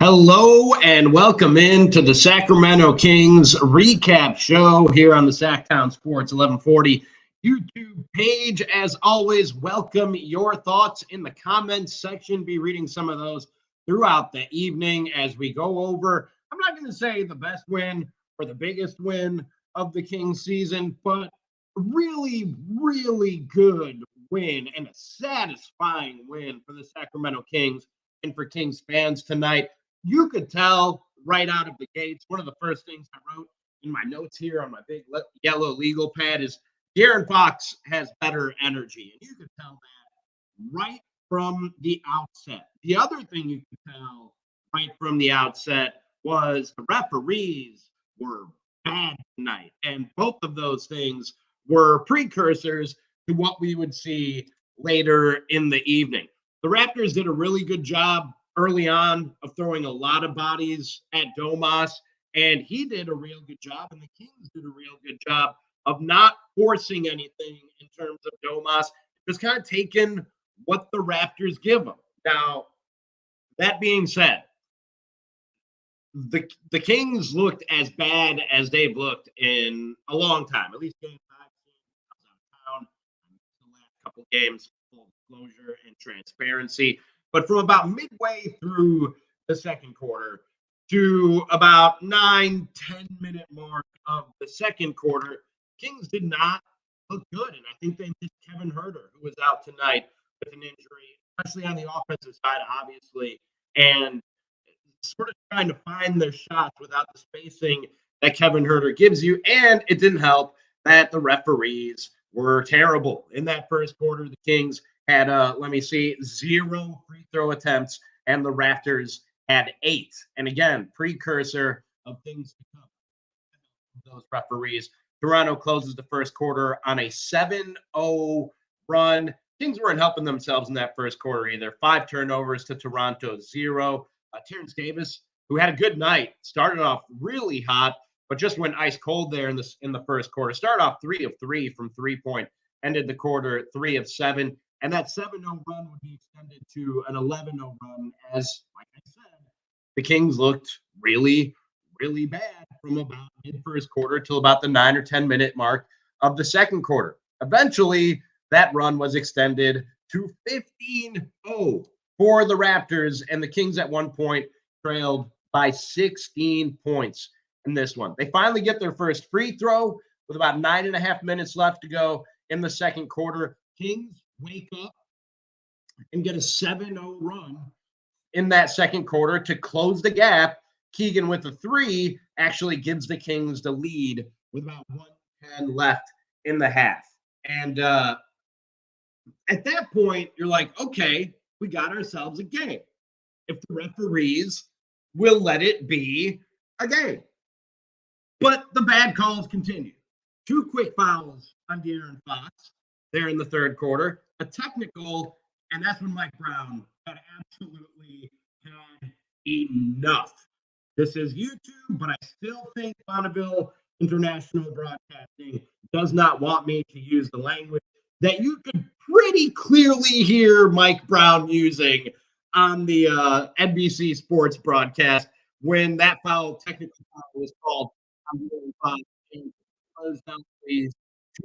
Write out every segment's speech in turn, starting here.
Hello and welcome into the Sacramento Kings Recap show here on the Sactown Sports 1140 YouTube page. As always, welcome your thoughts in the comments section. Be reading some of those throughout the evening as we go over, I'm not going to say the best win or the biggest win of the Kings season, but really, really good win and a satisfying win for the Sacramento Kings and for Kings fans tonight. You could tell right out of the gates. One of the first things I wrote in my notes here on my big yellow legal pad is De'Aaron Fox has better energy. And you could tell that right from the outset. The other thing you could tell right from the outset was the referees were bad tonight. And both of those things were precursors to what we would see later in the evening. The Raptors did a really good job early on of throwing a lot of bodies at Domas, and he did a real good job, and the Kings did a real good job of not forcing anything in terms of Domas, just kind of taking what the Raptors give them. Now, that being said, the Kings looked as bad as they've looked in a long time, at least game 5. I was out of town the last couple games, full disclosure and transparency. But from about midway through the second quarter to about 9-10 minute mark of the second quarter, Kings did not look good. And I think they missed Kevin Huerter, who was out tonight with an injury, especially on the offensive side, obviously, and sort of trying to find their shots without the spacing that Kevin Huerter gives you. And it didn't help that the referees were terrible. In that first quarter, the Kings had, 0 free throw attempts, and the Raptors had 8. And again, precursor of things to come. Those referees. Toronto closes the first quarter on a 7-0 run. Kings weren't helping themselves in that first quarter either. 5 turnovers to Toronto's 0. Terrence Davis, who had a good night, started off really hot, but just went ice cold there in the first quarter. Started off 3 of 3 from 3-point, ended the quarter 3 of 7. And that 7-0 run would be extended to an 11-0 run as, like I said, the Kings looked really, really bad from about mid-first quarter till about the 9 or 10 minute mark of the second quarter. Eventually, that run was extended to 15-0 for the Raptors, and the Kings at one point trailed by 16 points in this one. They finally get their first free throw with about 9.5 minutes left to go in the second quarter. Kings wake up and get a 7-0 run in that second quarter to close the gap. Keegan with a 3 actually gives the Kings the lead with about 1:10 left in the half. And at that point, you're like, okay, we got ourselves a game. If the referees will let it be a game. But the bad calls continue. 2 quick fouls on De'Aaron Fox there in the third quarter, a technical, and that's when Mike Brown had absolutely had enough. This is YouTube, but I still think Bonneville International Broadcasting does not want me to use the language that you could pretty clearly hear Mike Brown using on the NBC Sports broadcast when that technical foul was called on De'Aaron Fox.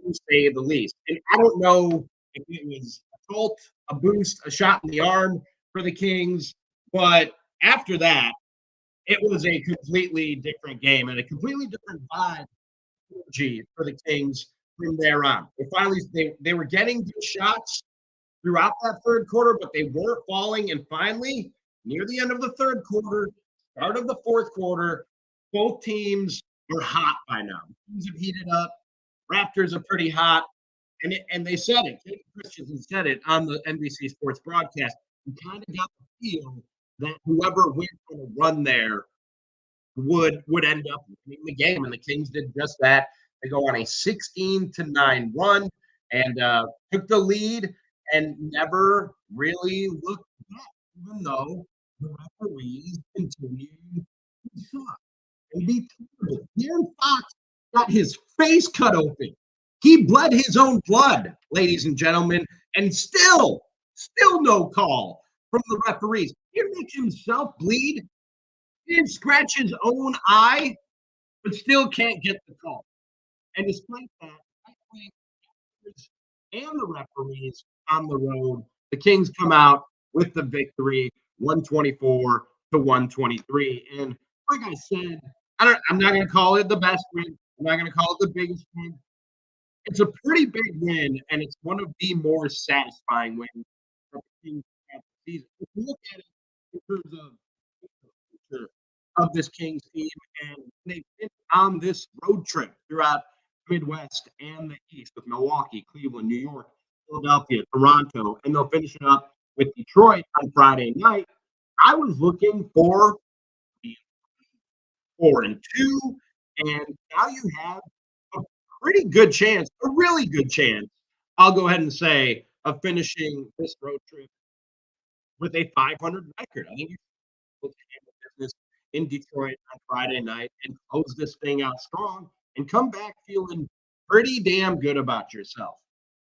To say the least. And I don't know if it was a jolt, a boost, a shot in the arm for the Kings, but after that, it was a completely different game and a completely different vibe for the Kings from there on. They were getting good shots throughout that third quarter, but they weren't falling. And finally, near the end of the third quarter, start of the fourth quarter, both teams were hot by now. Teams have heated up. Raptors are pretty hot, and they said it. Jake Christensen said it on the NBC Sports broadcast. You kind of got the feel that whoever went on a run there would end up winning the game, and the Kings did just that. They go on a 16-9 run and took the lead and never really looked back, even though the referees continued to suck and be terrible. De'Aaron Fox got his face cut open. He bled his own blood, ladies and gentlemen, and still no call from the referees. He makes himself bleed He didn't scratch his own eye, but still can't get the call. And despite that, I think and the referees on the road, the Kings come out with the victory, 124 to 123. And like I said, I'm not going to call it the best win. I'm not going to call it the biggest win. It's a pretty big win, and it's one of the more satisfying wins for the Kings throughout the season. If you look at it in terms of the future of this Kings team, and they've been on this road trip throughout the Midwest and the East with Milwaukee, Cleveland, New York, Philadelphia, Toronto, and they'll finish it up with Detroit on Friday night. I was looking for the 4-2, and now you have a pretty good chance, a really good chance, I'll go ahead and say, of finishing this road trip with a 500 record. I think you're able to handle business in Detroit on Friday night and close this thing out strong and come back feeling pretty damn good about yourself.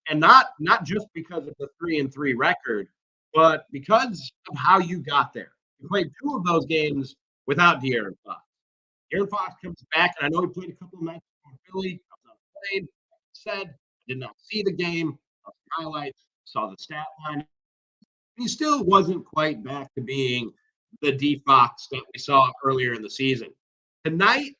And not just because of the 3-3 record, but because of how you got there. You played two of those games without De'Aaron Fox. Aaron Fox comes back, and I know he played a couple of nights for Philly. I was on the plane. Like I said, I did not see the game. Saw the highlights, saw the stat line. He still wasn't quite back to being the D Fox that we saw earlier in the season. Tonight,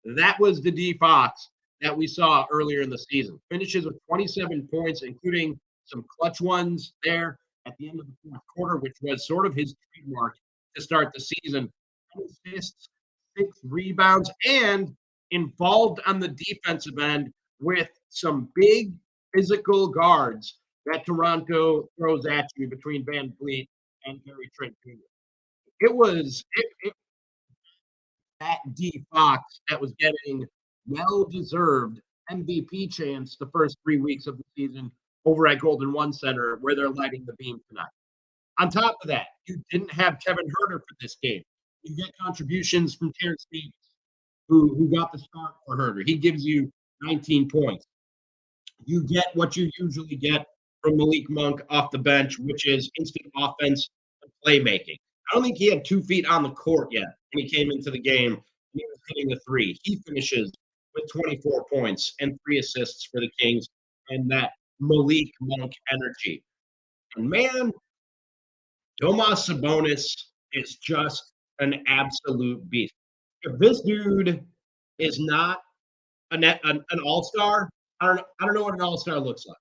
that was the D Fox that we saw earlier in the season. Finishes with 27 points, including some clutch ones there at the end of the fourth quarter, which was sort of his trademark to start the season. 10 assists, 6 rebounds, and involved on the defensive end with some big physical guards that Toronto throws at you between Van Vliet and Gary Trent Jr. It that D Fox that was getting well deserved MVP chance the first 3 weeks of the season over at Golden One Center, where they're lighting the beam tonight. On top of that, you didn't have Kevin Herter for this game. You get contributions from Terrence Davis, who got the start for Herter. He gives you 19 points. You get what you usually get from Malik Monk off the bench, which is instant offense and playmaking. I don't think he had 2 feet on the court yet when he came into the game. He was hitting a three. He finishes with 24 points and 3 assists for the Kings and that Malik Monk energy. And man, Domantas Sabonis is just an absolute beast. If this dude is not an all-star, I don't know what an all-star looks like.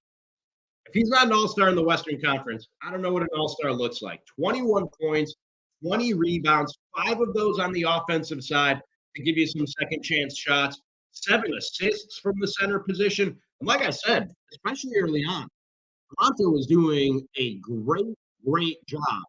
If he's not an all-star in the Western Conference, I don't know what an all-star looks like. 21 points, 20 rebounds, 5 of those on the offensive side to give you some second chance shots, 7 assists from the center position. And like I said, especially early on, Toronto was doing a great job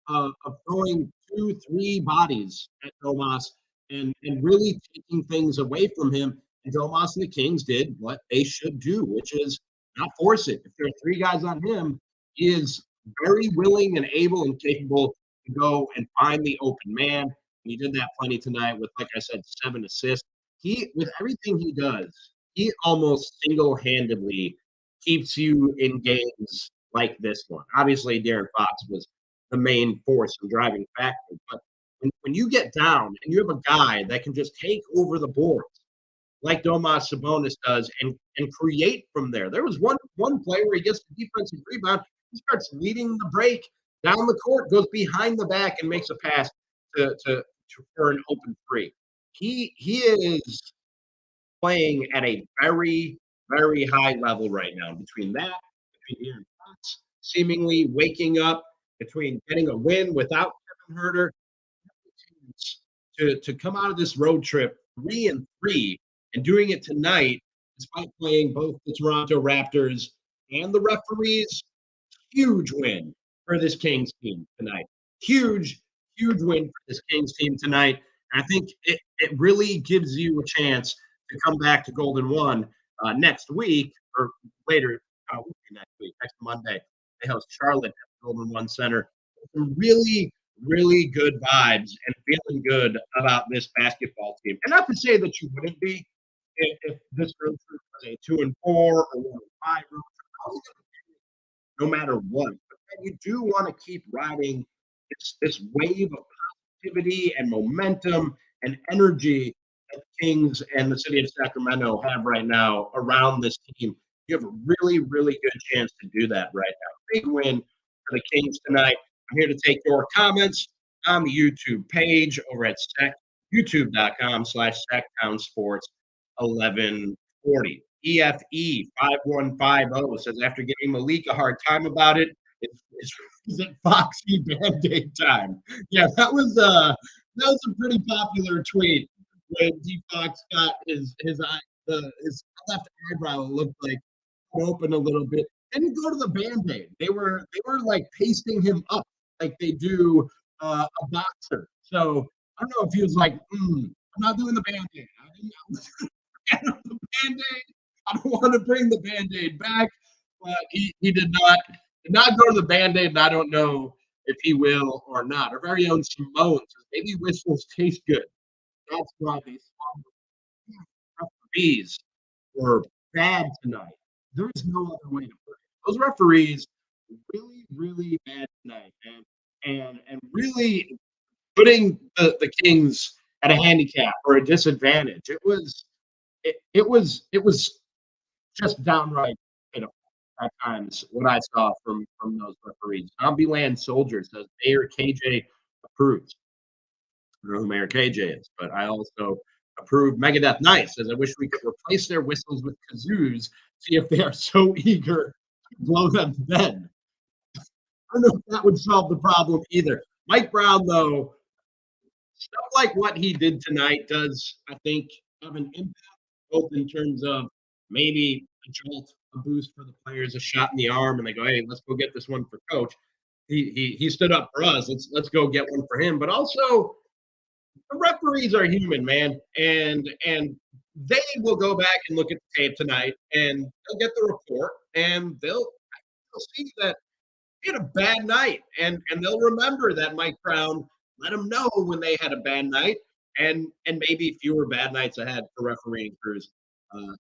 of throwing 2, 3 bodies at Domas and really taking things away from him. And Domas and the Kings did what they should do, which is not force it. If there are 3 guys on him, he is very willing and able and capable to go and find the open man. And he did that plenty tonight with, like I said, 7 assists. He, with everything he does, he almost single-handedly keeps you in games like this one. Obviously, De'Aaron Fox was the main force and driving factor, but when you get down and you have a guy that can just take over the boards like Domas Sabonis does and create from there. There was one play where he gets the defensive rebound, he starts leading the break down the court, goes behind the back and makes a pass to for an open three. He is playing at a very high level right now. Between that, between Aaron Fox seemingly waking up, between getting a win without Kevin Herter, to come out of this road trip 3-3 and doing it tonight, despite playing both the Toronto Raptors and the referees, huge win for this Kings team tonight. Huge win for this Kings team tonight. And I think it really gives you a chance to come back to Golden One next week or later next week, next Monday. They host Charlotte at the Golden One Center. Some really good vibes and feeling good about this basketball team. And not to say that you wouldn't be if this road trip was a 2-4 or 1-5 road trip, no matter what. But you do want to keep riding this wave of positivity and momentum and energy that the Kings and the city of Sacramento have right now around this team. You have a really, really good chance to do that right now. Big win for the Kings tonight. I'm here to take your comments on the YouTube page over at youtube.com/Sactown Sports 1140. EFE 5150 says after giving Malik a hard time about it, is it Foxy Band-Aid time? Yeah, that was a pretty popular tweet when D Fox got his eye his left eyebrow looked like open a little bit. Didn't go to the Band-Aid. They were like pasting him up like they do a boxer. So I don't know if he was like, I'm not doing the Band-Aid. I didn't the Band-Aid. I don't want to bring the Band-Aid back. But he did not go to the Band-Aid, and I don't know if he will or not. Our very own Simone says maybe whistles taste good. That's why they referees were bad tonight. There is no other way to put it. Those referees really, really bad tonight, and really putting the Kings at a handicap or a disadvantage. It was just downright pitiful at times what I saw from those referees. Zombieland Soldier says Mayor KJ approves. I don't know who Mayor KJ is, but I also approve. Megadeth Nice says I wish we could replace their whistles with kazoos. See if they are so eager to blow them then. I don't know if that would solve the problem either. Mike Brown, though, stuff like what he did tonight does, I think, have an impact both in terms of maybe a jolt, a boost for the players, a shot in the arm, and they go, "Hey, let's go get this one for coach." He stood up for us. Let's go get one for him. But also, the referees are human, man, and they will go back and look at the tape tonight, and they'll get the report, and they'll see that he had a bad night, and they'll remember that Mike Brown let them know when they had a bad night, and maybe fewer bad nights ahead for refereeing crews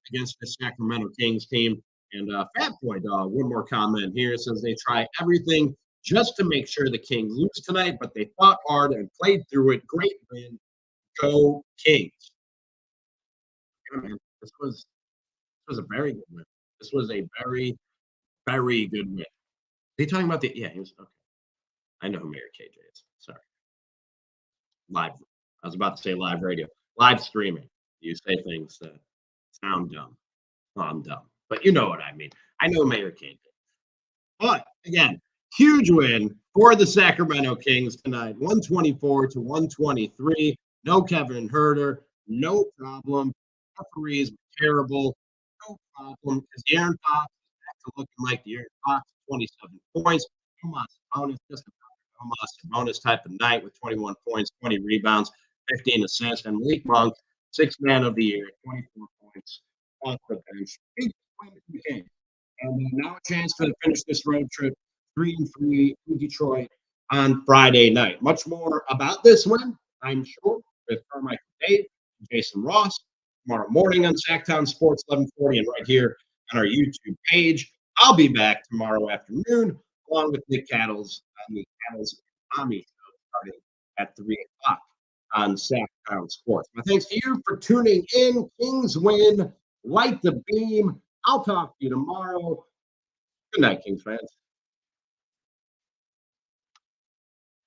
against the Sacramento Kings team. And Fat Boy Dog, one more comment here says they try everything just to make sure the Kings lose tonight, but they fought hard and played through it. Great win, go Kings! Yeah, man, this was a very good win. This was a very very good win. Are you talking about the? Yeah, he was okay. I know who Mayor KJ is. Sorry. Live. I was about to say live radio. Live streaming. You say things that sound dumb. Well, I'm dumb. But you know what I mean. I know Mayor KJ. But again, huge win for the Sacramento Kings tonight. 124-123. No Kevin Herter. No problem. Referees were terrible. No problem. Because Aaron Fox is back to looking like the Aaron Fox, 27 points. Domantas Sabonis, just a Domantas Sabonis type of night with 21 points, 20 rebounds, 15 assists. And Malik Monk, sixth man of the year, 24 points off the bench. Big win in the game. And now a chance to finish this road trip 3-3 in Detroit on Friday night. Much more about this win, I'm sure, with Carmichael Dave and Jason Ross tomorrow morning on Sactown Sports 1140 and right here on our YouTube page. I'll be back tomorrow afternoon along with Nick Cattles on the Cattles and Tommy show starting at 3 o'clock on Sactown Sports. My thanks to you for tuning in. Kings win. Light the beam. I'll talk to you tomorrow. Good night, Kings fans.